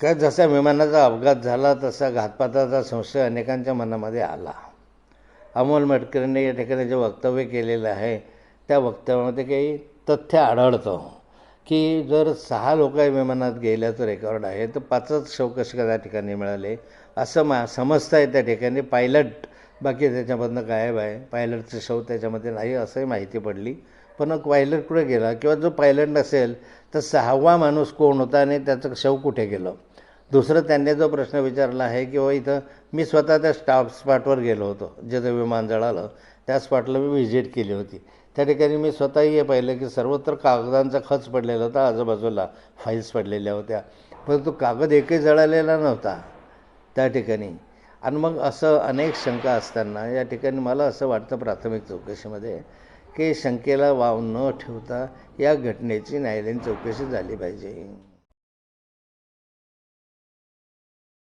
का जसा विमानाचा अपघात झाला तसा घातपाताचा संशय अनेकांच्या मनामध्ये आला. अमोल मटकरेंनी या ठिकाणी जे वक्तव्य केलेलं आहे त्या वक्तव्यामध्ये काही तथ्य आढळतं की जर 6 लोक विमानात गेल्याचं रेकॉर्ड आहे तर 5च शव कसे त्या ठिकाणी मिळाले असं समजतं आहे. त्या ठिकाणी पायलट बाकी त्याच्यामधनं गायब आहे, पायलटचं शव त्याच्यामध्ये नाही असंही माहिती पडली. पण पायलट कुठे गेला किंवा जो पायलट नसेल तर 6वा माणूस कोण होता आणि त्याचं शव कुठे गेलं. दुसरं त्यांनी जो प्रश्न विचारला आहे की इथं मी स्वतः त्या स्पॉटवर गेलो होतो, जिथं विमान जळालं त्या स्पॉटला मी व्हिजिट केली होती. त्या ठिकाणी मी स्वतःही हे पाहिलं की सर्वत्र कागदांचा खच पडलेला होता, आजूबाजूला फाईल्स पडलेल्या होत्या, परंतु कागद एकही जळालेला नव्हता त्या ठिकाणी. आणि मग असं अनेक शंका असताना या ठिकाणी मला असं वाटतं प्राथमिक चौकशीमध्ये की शंकेला वाव न ठेवता या घटनेची न्यायालयीन चौकशी झाली पाहिजे.